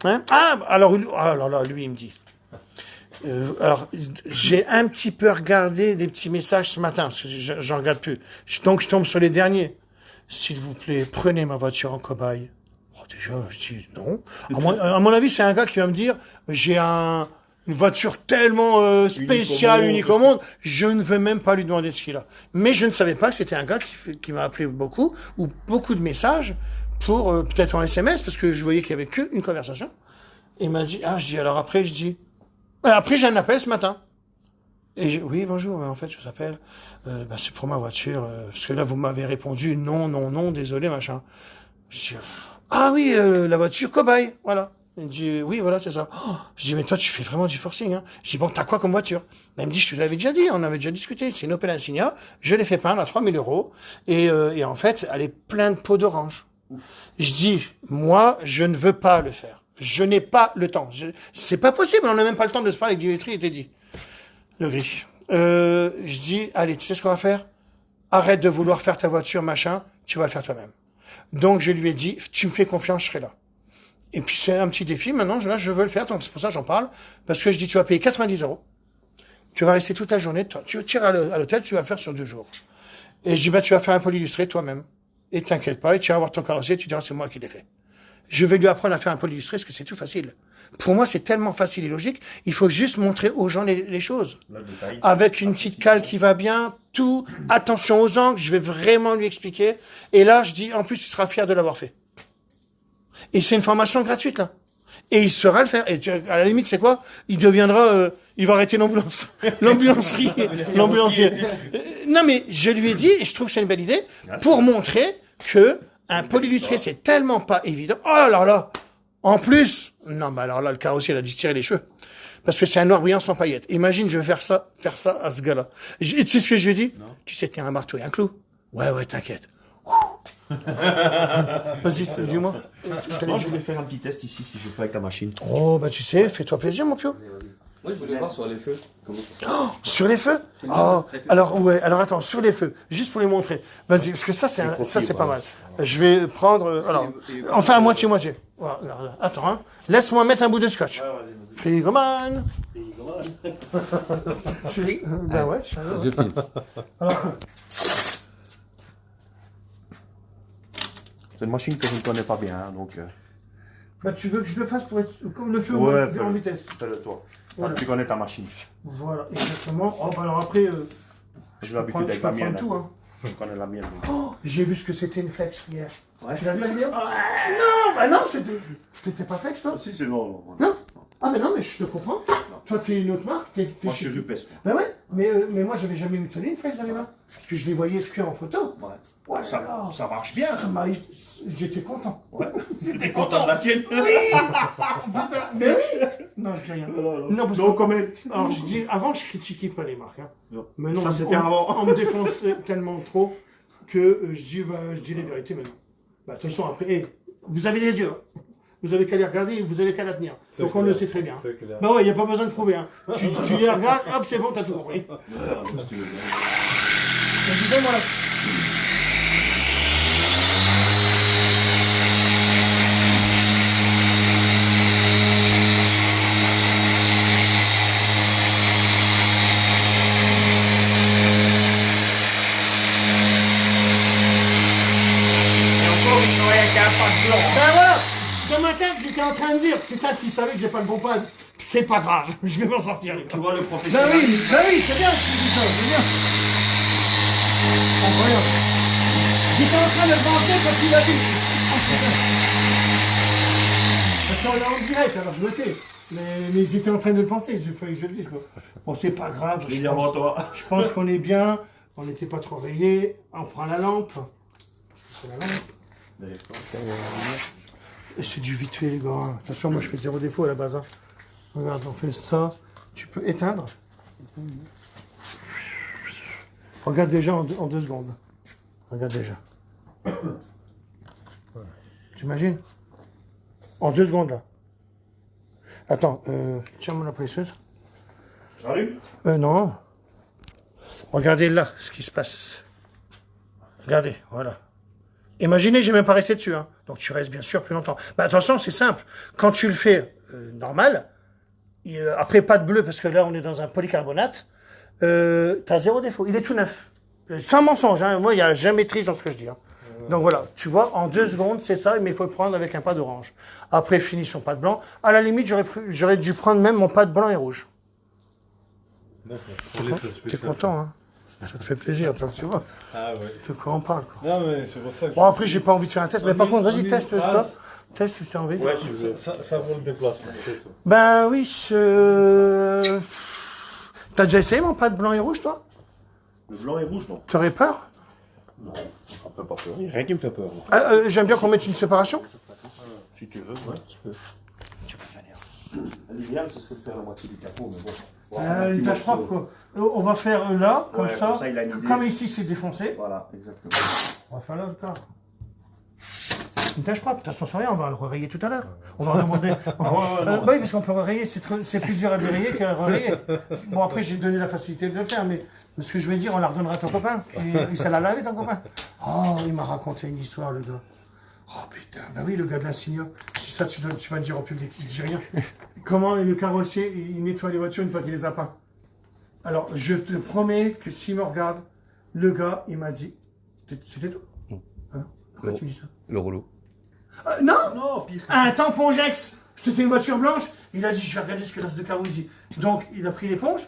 Hein? Ah, alors là, lui, il me dit. Alors, j'ai un petit peu regardé des petits messages ce matin, parce que j'en regarde plus. Donc, je tombe sur les derniers. S'il vous plaît, prenez ma voiture en cobaye. Oh, déjà, je dis non. À mon avis, c'est un gars qui va me dire, j'ai une voiture tellement spéciale, unique au monde, je ne veux même pas lui demander ce qu'il a. Mais je ne savais pas que c'était un gars qui m'a appelé beaucoup, ou beaucoup de messages, pour peut-être en SMS, parce que je voyais qu'il y avait qu'une conversation. Il m'a dit, je dis, alors après, après j'ai un appel ce matin. Et oui, bonjour, en fait, je vous appelle, c'est pour ma voiture, parce que là, vous m'avez répondu, non, désolé, machin. Je dis, oui, la voiture cobaye, voilà. Il me dit, oui, voilà, c'est ça. Je dis, mais toi, tu fais vraiment du forcing, hein. Je dis, bon, t'as quoi comme voiture? Ben, il me dit, je te l'avais déjà dit, on avait déjà discuté. C'est une Opel Insignia. Je l'ai fait peindre à 3 000 €. Et en fait, elle est pleine de peau d'orange. Je dis, moi, je ne veux pas le faire. Je n'ai pas le temps. C'est pas possible. On n'a même pas le temps de se parler avec Dimitri, il était dit. Le gris. Je dis, allez, tu sais ce qu'on va faire? Arrête de vouloir faire ta voiture, machin. Tu vas le faire toi-même. Donc, je lui ai dit, tu me fais confiance, je serai là. Et puis c'est un petit défi, maintenant, là, je veux le faire, donc c'est pour ça que j'en parle, parce que je dis, tu vas payer 90 €, tu vas rester toute la journée, tu iras à l'hôtel, tu vas le faire sur 2 jours. Et je dis, tu vas faire un pôle illustré toi-même, et t'inquiète pas, et tu vas voir ton carrossier, tu diras, c'est moi qui l'ai fait. Je vais lui apprendre à faire un pôle illustré, parce que c'est tout facile. Pour moi, c'est tellement facile et logique, il faut juste montrer aux gens les choses. Avec une petite cale qui va bien, tout, attention aux angles, je vais vraiment lui expliquer, et là, je dis, en plus, tu seras fier de l'avoir fait. Et c'est une formation gratuite, là. Et il saura le faire. Et à la limite, c'est quoi? Il deviendra, il va arrêter l'ambulance. L'ambulancier. Non, mais je lui ai dit, et je trouve que c'est une belle idée, pour montrer que un pôle illustré, c'est tellement pas évident. Oh là là! En plus, non, bah alors là, le carrossier, il a dû se tirer les cheveux. Parce que c'est un noir brillant sans paillettes. Imagine, je vais faire ça à ce gars-là. Et tu sais ce que je lui ai dit? Non. Tu sais tenir un marteau et un clou? Ouais, t'inquiète. Vas-y, dis-moi. Moi, je voulais faire un petit test ici, si je peux, avec ta machine. Oh, bah tu sais, fais-toi plaisir, mon pio. Moi, je voulais voir sur les feux. Comment ça se passe. Sur les feux? Alors attends, sur les feux, juste pour les montrer. Vas-y, parce que ça, c'est pas mal. Je vais prendre, enfin, à moitié. Voilà, attends, hein. Laisse-moi mettre un bout de scotch. Frigoman. Ben ouais, je filme. C'est une machine que je ne connais pas bien, hein, donc... Bah, tu veux que je le fasse pour être comme le feu en vitesse? Fais-le toi. Voilà. Tu connais ta machine. Voilà, exactement. Oh, bah alors après... j'ai l'habitude avec la mienne. Tout, hein. Je connais la mienne. Oh, j'ai vu ce que c'était une flex hier. Ouais. Tu l'as vu la vidéo? Non, bah non, t'étais pas flex, toi? Si, c'est non. Non? Ah, mais non, mais je te comprends. Non. Toi, t'es une autre marque. Moi, je suis Rupes. Bah ouais, mais moi, j'avais jamais eu une flex dans les mains. Parce que je les voyais que en photo. Ouais, ça marche bien. J'étais content. Ouais. J'étais content de la tienne. Oui. Mais oui. Non, je dis rien. Non, comment? Alors, je dis, avant, je critiquais pas les marques. Hein. Non. Mais non, ça, c'était avant. On me défonce tellement trop que je dis les vérités maintenant. Bah, attention, après, vous avez les yeux. Hein. Vous avez qu'à les regarder, vous avez qu'à la tenir. Donc clair. On le sait très bien. Bah ouais, il n'y a pas besoin de prouver. Hein. tu les regardes, hop, c'est bon, t'as tout compris. Dis-moi là. Ben voilà, demain tête, j'étais en train de dire, putain, s'ils savaient que j'ai pas le bon pad, c'est pas grave, je vais m'en sortir. Tu vois le Ben professionnel. oui, c'est bien, tu dis ça, c'est bien. Incroyable. J'étais en train de penser quand il a dit. Parce qu'on est en direct, alors je le tais. Mais j'étais en train de penser, il fallait que je le dise. Quoi. Bon, c'est pas grave. Je pense qu'on est bien, on n'était pas trop rayés. On prend la lampe. C'est la lampe. Et c'est du vite fait, les gars. Attention, moi je fais 0 défaut à la base. Hein. Regarde, on fait ça. Tu peux éteindre. Regarde déjà en 2 secondes. Regarde déjà. T'imagines? En 2 secondes là. Attends, tiens-moi la précieuse. J'arrive? Non. Regardez là ce qui se passe. Regardez, voilà. Imaginez, j'ai même pas resté dessus. Hein. Donc tu restes bien sûr plus longtemps. Bah attention, c'est simple. Quand tu le fais normal, après pas de bleu parce que là on est dans un polycarbonate, t'as 0 défaut. Il est tout neuf. Sans mensonge, hein. Moi il n'y a jamais de triche dans ce que je dis. Hein. Donc voilà, tu vois, en 2 secondes, c'est ça, mais il faut le prendre avec un pad orange. Après, finis son pad blanc. À la limite, j'aurais dû prendre même mon pad blanc et rouge. D'accord. T'es content, hein? Ça te fait plaisir, toi, tu vois. Ah ouais. De quoi on parle, quoi. Non, mais c'est pour ça que. Bon, après, j'ai pas envie de faire un test, mais par contre, vas-y, teste, toi. Teste si tu as envie. Ouais, ça vaut le déplacement, c'est tout. Ben oui, T'as déjà essayé mon pad blanc et rouge, toi? Le blanc et rouge, non? T'aurais peur? Non, ça me fait pas peur. Il n'y a rien qui me fait peur. J'aime bien qu'on mette une séparation. Si tu veux, ouais, tu peux. Tu peux venir. L'idéal, ce serait de faire la moitié du capot, mais bon. Une tâche propre, quoi. On va faire là, comme Ouais, ça. comme ça, il a une idée. Comme ici, c'est défoncé. Voilà, exactement. On va faire là le cas. Une tâche propre. De toute façon, c'est rien, on va le rayer tout à l'heure. On va demander. Bah oui, parce qu'on peut rayer, c'est plus dur à dérayer qu'à rayer. Bon, après, j'ai donné la facilité de le faire, mais ce que je vais dire, on la redonnera à ton copain. Et ça l'a lavé, ton copain. Oh, il m'a raconté une histoire, le gars. Oh putain, bah oui, le gars de l'Insignia. Si ça, tu vas le dire en public, je dis rien. Comment le carrossier, il nettoie les voitures une fois qu'il les a peintes. Alors, je te promets que s'il me regarde, le gars, il m'a dit. C'était toi? Hein? Pourquoi tu dis ça? Le rouleau. Non! Non, pire. Un tampon Jex! C'était une voiture blanche. Il a dit, je vais regarder ce que l'as de carreau dit. Donc, il a pris l'éponge.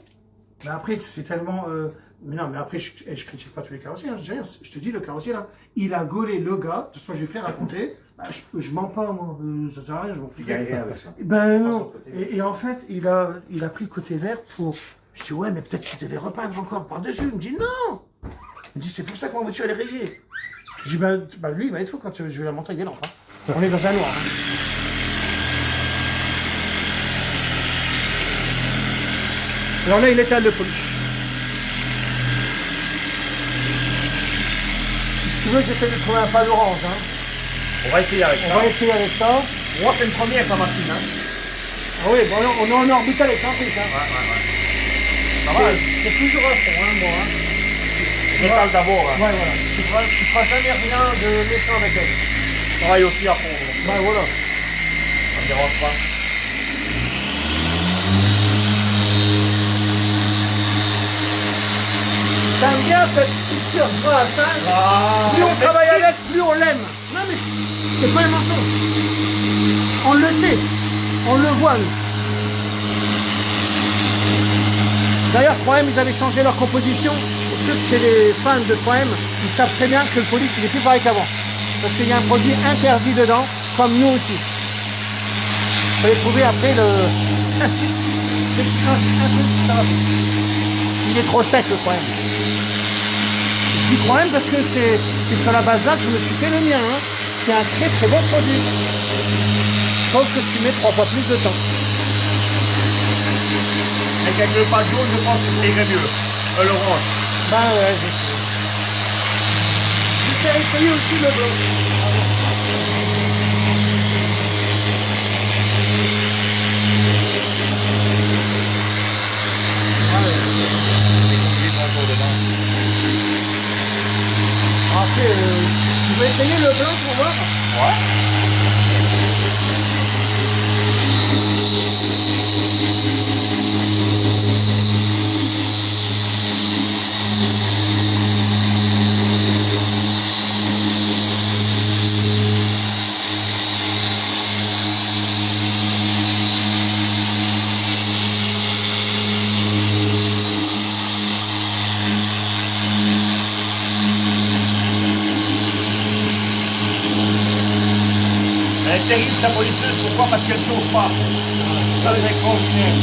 Mais après, c'est tellement. Mais non, mais après, je critique pas tous les carrossiers. Hein, je te dis, le carrossier là, il a gaulé le gars. De toute façon, je lui ferai raconter. Bah, je mens pas, moi. Ça sert à rien, je m'en Tu gagnes rien avec ça. Ben non. Et en fait, il a pris le côté vert pour. Je dis, ouais, mais peut-être qu'il devait repeindre encore par-dessus. Il me dit, non! Il me dit, c'est pour ça que ma voiture, elle est rayée. Je dis, ben lui, il va être fou quand je vais la montrer avec des lampes. Hein. On est dans un noir. Hein. Alors là, il étale le polish. Si tu veux, j'essaie de trouver un pad orange. Hein. On va essayer avec ça. On va essayer avec ça. Moi, c'est le premier avec ma machine. Hein. Ah oui, bon, on est en orbital excentrique. Hein. Ouais. C'est toujours à fond, hein, moi. Hein. Je m'étale d'abord. Hein. Ouais, voilà. Tu feras jamais rien de méchant avec elle. Travaille aussi à fond. Donc. Ouais, voilà. Ça me dérange pas. T'aimes bien cette structure grasse, hein? Plus on travaille avec, plus on l'aime. Non, mais c'est pas un mensonge. On le sait. On le voit, nous. D'ailleurs, 3M, ils avaient changé leur composition. Pour ceux que c'est des fans de 3M, ils savent très bien que le police, il est plus pareil qu'avant. Parce qu'il y a un produit interdit dedans, comme nous aussi. Vous allez trouver après le... Dès que tu changes un truc, ça va. Il est trop sec, le 3M. Je dis 3M parce que c'est sur la base là que je me suis fait le mien. Hein. C'est un très très bon produit. Sauf que tu mets 3 fois plus de temps. Et avec le pas jaune, je pense que c'est mieux. L'orange. Ben ouais, j'ai essayé aussi le blanc. Après, tu veux essayer le blanc pour voir? Ouais. terrible sa polisseuse, pourquoi? Parce qu'elle ne chauffe pas. Ça c'est extraordinaire.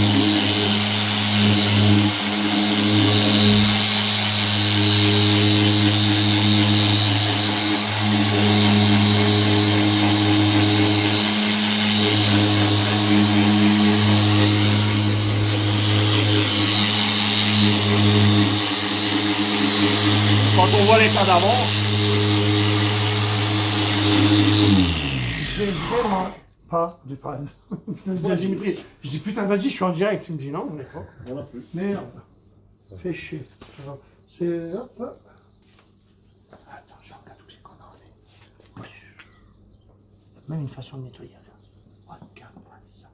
Quand on voit l'état d'avant, J'ai vraiment pas de panne. Je dis à Dimitri, je dis putain vas-y, je suis en direct. Il me dit non, on n'est pas. on n'a plus. Merde. Ça fait chier. C'est hop, hop. Attends, je regarde où c'est qu'on en est. Même une façon de nettoyer. Regarde-moi ça.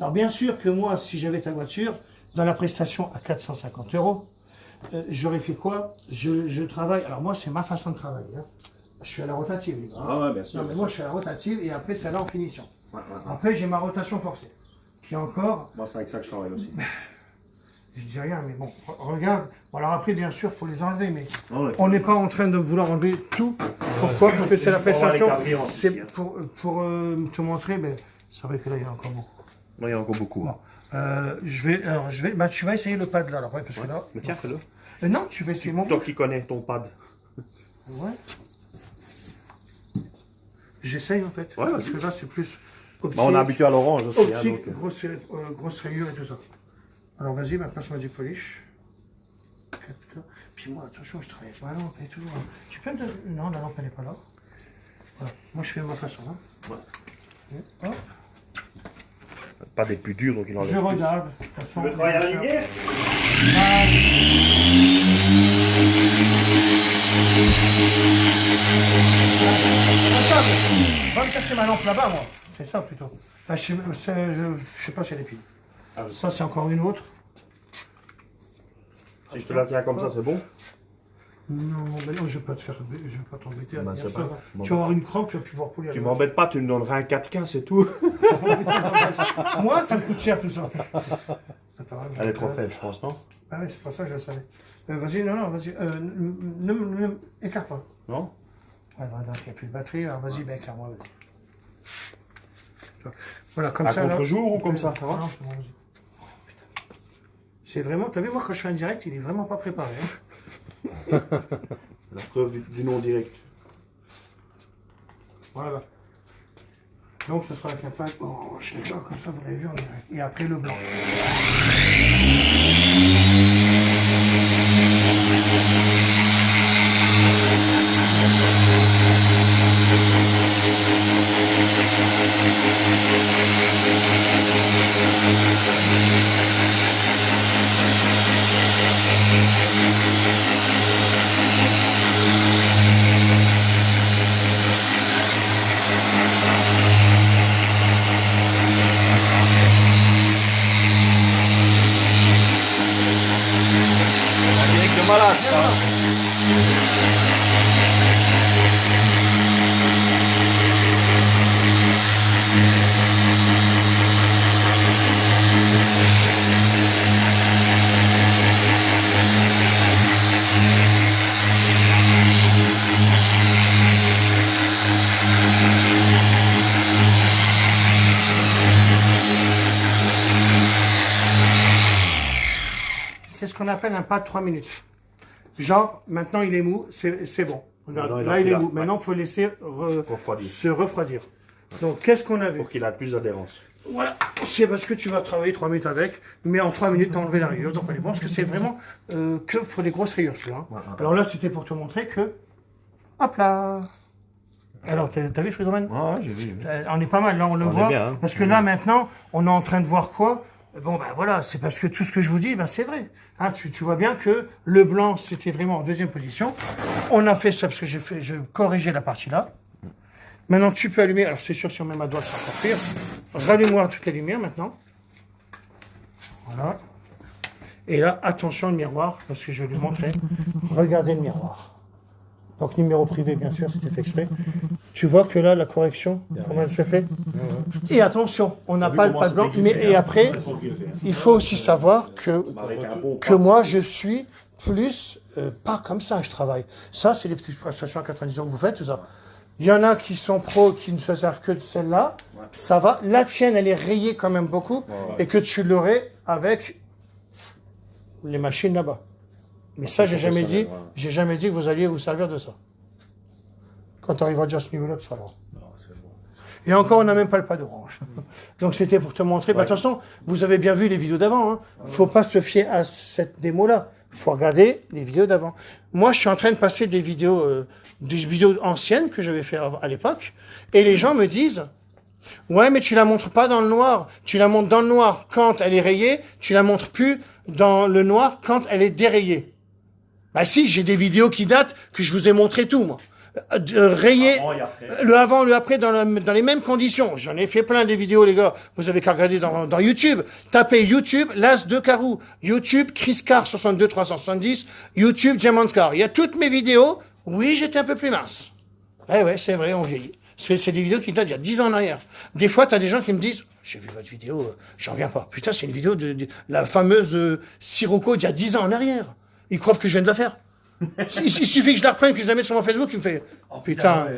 Alors bien sûr que moi, si j'avais ta voiture, dans la prestation à 450 €, j'aurais fait quoi? Je travaille. Alors moi, c'est ma façon de travailler. Hein. Je suis à la rotative, les gars. Ah ouais, bien sûr. Non, mais moi, je suis à la rotative et après, c'est là en finition. Ouais. Après, j'ai ma rotation forcée. Qui est encore. Moi, c'est avec ça que je travaille aussi. Je dis rien, mais bon, regarde. Bon, alors après, bien sûr, il faut les enlever, mais Ouais. on n'est pas en train de vouloir enlever tout. Pourquoi? Parce que c'est la prestation. C'est pour te montrer, mais c'est vrai que là, il y a encore beaucoup. Il y a encore beaucoup. Bah, tu vas essayer le pad là, alors, ouais, parce que là. Mais tiens, fais-le. Non, tu vas essayer mon. Toi qui connais ton pad. Ouais. J'essaye en fait. Ouais, parce que là, c'est plus. Optique, On est habitué à l'orange aussi. optique, Hein, donc... grosse rayure et tout ça. Alors vas-y, maintenant, passe-moi du polish. 4K. Puis moi, attention, je travaille avec ma lampe et tout. Tu peux me donner. Non, la lampe, elle n'est pas là. Voilà. Moi, je fais de ma façon. Hein. Ouais. Hop. Pas des plus durs, donc il enlève Je plus. regarde. De toute façon, Tu veux travailler à la lumière? Va me chercher ma lampe là-bas, moi. C'est ça plutôt. Là, je sais pas si elle est pile. Ça, c'est encore une autre. Si je te la tiens comme ça, c'est bon? Non, mais non, je vais pas te faire, je vais pas t'embêter. Ben, à dire c'est ça. pas grave. Tu vas avoir une crampe, tu vas plus voir pouler. Tu m'embêtes pas, tu me donneras un 4K, c'est tout. Moi, ça me coûte cher tout ça. Attends, Elle est trop faible, je pense, non? Ah oui, c'est pas ça que je le savais. Vas-y, non, vas-y. Ne écarte pas. Non? Ouais, il n'y a plus de batterie, alors vas-y, ben écarte-moi, vas-y. Voilà, comme À ça. contre-jour ou comme ça? Non, c'est bon, vas-y. Oh, putain. C'est vraiment, t'as vu, moi, quand je fais un direct, il est vraiment pas préparé. Hein. La preuve du non direct. Voilà. Donc ce sera avec un pack orange, d'accord, comme ça vous l'avez vu en direct. Et après le blanc. Direct de malade, ça. C'est ce qu'on appelle un pas de 3 minutes. Genre, maintenant il est mou, c'est bon. Regarde, Maintenant, il là a il est pris mou. la- Maintenant il faut laisser Refroidir. se refroidir. Donc qu'est-ce qu'on a vu? Pour qu'il ait plus d'adhérence. Voilà, c'est parce que tu vas travailler 3 minutes avec, mais en 3 minutes, tu as enlevé la rayure. Donc on est bon, parce que c'est vraiment que pour des grosses rayures, celui-là. Hein. Alors là, c'était pour te montrer que... Hop là. Alors, t'as vu, Friedemann? Ah ouais, j'ai vu. On est pas mal, là, on le On est voit. bien, hein. Parce que là, maintenant, on est en train de voir quoi? Bon, ben voilà, c'est parce que tout ce que je vous dis, ben c'est vrai. Hein, tu vois bien que le blanc, c'était vraiment en deuxième position. On a fait ça parce que je corrigeais la partie là. Maintenant, tu peux allumer. Alors, c'est sûr, si on met ma doigt, ça va sortir. Rallume-moi toutes les lumières maintenant. Voilà. Et là, attention le miroir, parce que je vais lui montrer. Regardez le miroir. Donc, numéro privé, bien sûr, c'était fait exprès. Tu vois que là, la correction, comment elle se fait? Et attention, on n'a pas le pas de blanc. Mais, et après, il faut aussi savoir que moi, je suis plus pas comme ça, je travaille. Ça, c'est les petites prestations à 90 ans que vous faites, tout ça. Il y en a qui sont pros, qui ne se servent que de celle-là. Ça va. La tienne, elle est rayée quand même beaucoup. Et que tu l'aurais avec les machines là-bas. Mais ça, j'ai jamais dit que vous alliez vous servir de ça. Quand tu arriveras déjà à ce niveau-là, tu seras bon. Et encore, on n'a même pas le pas d'orange. Donc c'était pour te montrer. Bah, de toute façon, vous avez bien vu les vidéos d'avant. Hein. Faut pas se fier à cette démo-là. Faut regarder les vidéos d'avant. Moi, je suis en train de passer des vidéos anciennes que j'avais fait à l'époque. Et les gens me disent, ouais, mais tu la montres pas dans le noir. Tu la montres dans le noir quand elle est rayée. Tu la montres plus dans le noir quand elle est dérayée. Bah si, j'ai des vidéos qui datent que je vous ai montré tout, moi. Rayé, le avant, le après dans les mêmes conditions. J'en ai fait plein des vidéos, les gars. Vous avez qu'à regarder dans YouTube. Tapez YouTube, Las de Carou. YouTube, Chris Carr 62 370. YouTube, Diamond Carr. Il y a toutes mes vidéos. Oui, j'étais un peu plus mince. Ouais, c'est vrai, on vieillit. C'est des vidéos qui datent il y a 10 ans en arrière. Des fois, t'as des gens qui me disent, j'ai vu votre vidéo, j'en reviens pas. Putain, c'est une vidéo de la fameuse Sirocco d'il y a 10 ans en arrière. Ils croient que je viens de la faire. Il suffit que je la reprenne, que je la mette sur mon Facebook, il me fait oh putain,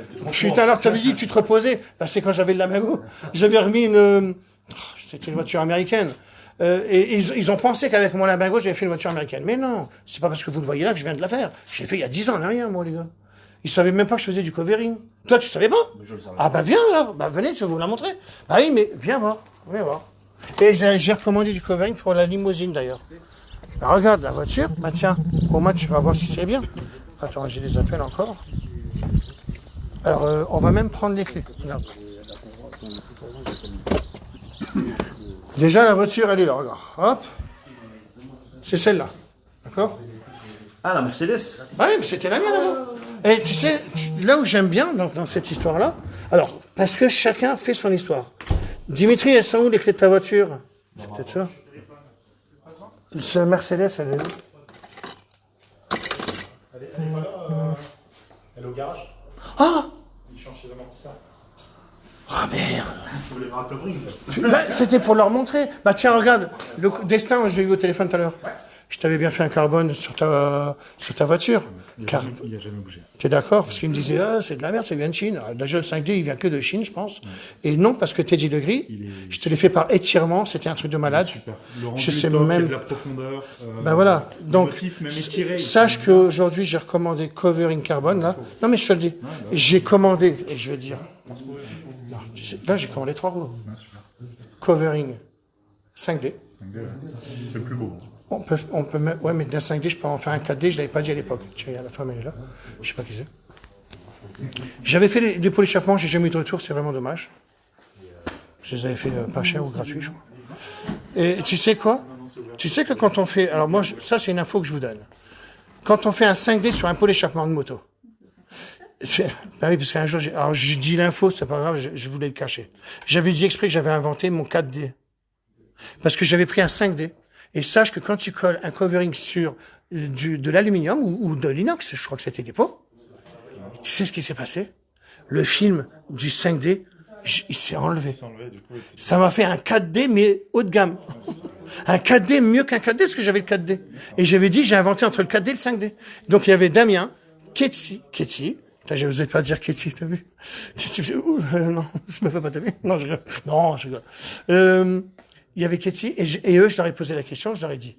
alors tu avais dit que tu te reposais. Bah, c'est quand j'avais le Lamago. J'avais remis c'était une voiture américaine. Et ils ont pensé qu'avec mon Lamago, j'avais fait une voiture américaine. Mais non, c'est pas parce que vous le voyez là que je viens de la faire. J'ai fait il y a 10 ans en arrière, moi, les gars. Ils savaient même pas que je faisais du covering. Toi, tu savais pas? Ah bah viens là, bah venez, je vais vous la montrer. Bah oui, mais viens voir. Et j'ai recommandé du covering pour la limousine d'ailleurs. Bah, regarde la voiture, bah tiens, au moins tu vas voir si c'est bien. Attends, j'ai des appels encore. Alors, on va même prendre les clés. Regarde. Déjà, la voiture, elle est là, regarde. Hop. C'est celle-là. D'accord? Ah, la Mercedes? Ah oui, mais c'était la mienne avant. Et tu sais, là où j'aime bien dans cette histoire-là, alors, parce que chacun fait son histoire. Dimitri, elles sont où les clés de ta voiture? C'est peut-être ça. C'est la Mercedes, elle est où? Elle est au garage. Ah! Il change ses amortisseurs. Ah merde! Tu voulais voir un covering? Bah, c'était pour leur montrer. Bah tiens, regarde, le Destin, je l'ai eu au téléphone tout à l'heure. Je t'avais bien fait un carbone sur ta voiture. Il a jamais bougé. T'es d'accord? Parce qu'il me disait, ah, c'est de la merde, ça vient de Chine. Alors, déjà, le 5D, il vient que de Chine, je pense. Et non, parce que Teddy Degree, je te l'ai fait par étirement, c'était un truc de malade. Super. Le rendu Je sais est top, même. il y a de la profondeur. Ben voilà. Donc, motif même étiré, sache qu'aujourd'hui, j'ai recommandé Covering Carbone, là. Non, mais je te le dis. J'ai commandé, et je veux dire. Non, tu sais, là, j'ai commandé 3 rouleaux. Covering 5D. C'est le plus beau. On peut même, ouais, mais d'un 5D, je peux en faire un 4D, je l'avais pas dit à l'époque. Tu vois, la femme, elle est là. Je sais pas qui c'est. J'avais fait des pots d'échappement, j'ai jamais eu de retour, c'est vraiment dommage. Je les avais fait pas cher ou gratuit, je crois. Et tu sais quoi? Tu sais que quand on fait, alors moi, ça c'est une info que je vous donne. Quand on fait un 5D sur un pot d'échappement de moto, bah oui, parce qu'un jour, alors je dis l'info, c'est pas grave, je voulais le cacher. J'avais dit exprès que j'avais inventé mon 4D. Parce que j'avais pris un 5D. Et sache que quand tu colles un covering sur de l'aluminium ou de l'inox, je crois que c'était des pots, tu sais ce qui s'est passé? Le film du 5D, il s'est enlevé. Ça m'a fait un 4D, mais haut de gamme. Un 4D mieux qu'un 4D, parce que j'avais le 4D. Et j'avais dit, j'ai inventé entre le 4D et le 5D. Donc il y avait Damien, Ketty, je vous ai pas dire Ketty, t'as vu? Non, je me fais pas taper. Non, je rigole. Il y avait Ketty, et eux, je leur ai posé la question, je leur ai dit,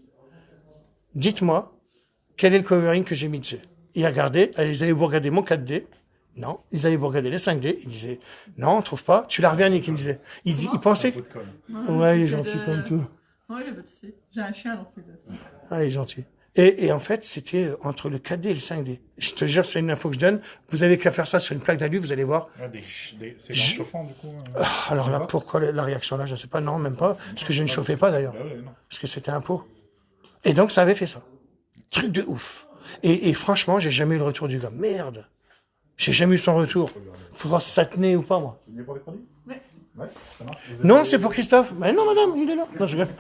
dites-moi, quel est le covering que j'ai mis dessus? Ils regardaient, ils avaient beau regarder mon 4D, non, ils avaient beau regarder les 5D, ils disaient, non, on trouve pas, tu l'as reverni, qu'ils me disaient. Ils pensaient que... Ouais, il est gentil comme tout. Ouais, bah tu sais, j'ai un chien, donc... Ah, il est gentil. Et en fait, c'était entre le 4D et le 5D. Je te jure, c'est une info que je donne. Vous avez qu'à faire ça sur une plaque d'alu, vous allez voir. C'est chauffant, du coup. Alors là, pourquoi la réaction là? Je sais pas, non, même pas. Parce que je ne chauffais pas d'ailleurs. Bah ouais, parce que c'était un pot. Et donc, ça avait fait ça. Truc de ouf. Et franchement, j'ai jamais eu le retour du gars. Merde. J'ai jamais eu son retour. Faut voir si ça tenait ou pas, moi. C'est bien pour les produits? Ouais. Ouais, ça marche. Non, c'est pour Christophe. Mais non, madame, il est là. Non, je rigole.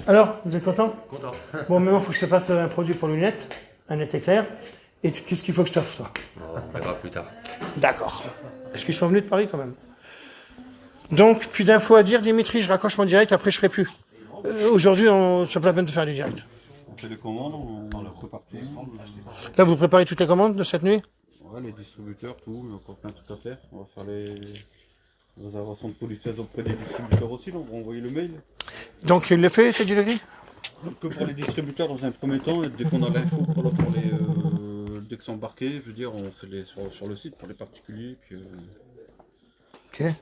Alors, vous êtes content? Content. Bon, maintenant, il faut que je te fasse un produit pour lunettes, un net éclair. Et qu'est-ce qu'il faut que je t'offre, toi? On verra plus tard. D'accord. Est-ce qu'ils sont venus de Paris, quand même? Donc, plus d'infos à dire, Dimitri, je raccroche mon direct, après je ferai plus. Aujourd'hui, c'est pas la peine de faire du direct. On fait les commandes ou on le prépare? Là, vous préparez toutes les commandes de cette nuit? Ouais, les distributeurs, tout, mais encore plein tout à faire. On va faire les réservations de policiers auprès des distributeurs aussi, là. On va envoyer le mail. Donc il le fait, c'est du degré? Que pour les distributeurs dans un premier temps, et dès qu'on a l'info pour les, dès que c'est embarqué, je veux dire, on fait les sur le site pour les particuliers. Puis, Ok.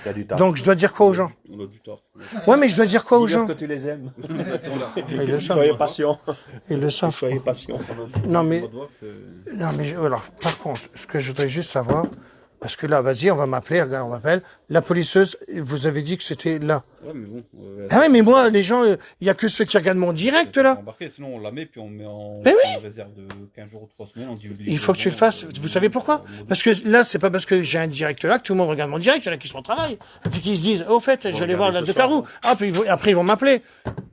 Il y a du taf. Donc je dois dire quoi aux gens? on a du taf. Ouais, mais je dois dire quoi aux gens? que tu les aimes. Ils le savent. Soyez patient. Ils le savent. Soyez patient. Non mais, On doit que- non mais, alors par contre, ce que je voudrais juste savoir, parce que là, vas-y, on va m'appeler, regarde, on m'appelle. La policeuse, vous avez dit que c'était là. Ouais, mais bon. Ah ouais, mais moi, les gens, il y a que ceux qui regardent mon direct là. Embarqué, sinon on la met, puis on met en Mais oui. réserve de 15 jours ou 3 semaines. On dit, Il faut que tu le fasses. Vous savez pourquoi? Parce que là, c'est pas parce que j'ai un direct là que tout le monde regarde mon direct. Il y en a qui sont au travail. Et puis qui se disent, au fait, j'allais voir la de Carreau. Ah, puis après, ils vont m'appeler.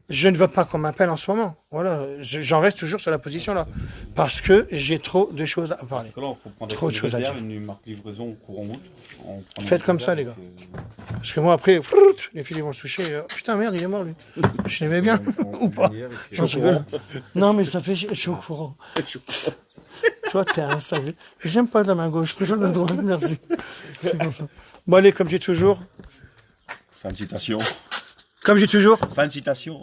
Je ne veux pas qu'on m'appelle en ce moment. Voilà. J'en reste toujours sur la position là. Parce que j'ai trop de choses à parler. Là, faut prendre Trop de choses à dire. une marque livraison courant août. Faites comme ça, les gars. Parce que moi, après, les filles ils vont se toucher. Putain, merde, il est mort, lui. Je l'aimais bien. Ou pas. Non, je rigole. Non, mais ça fait chier. Je suis au courant. Toi, t'es un sacré. J'aime pas de la main gauche, je la droite, merci. C'est comme ça. Bon, allez, comme j'ai toujours. Fin de citation. Comme j'ai toujours. Fin de citation.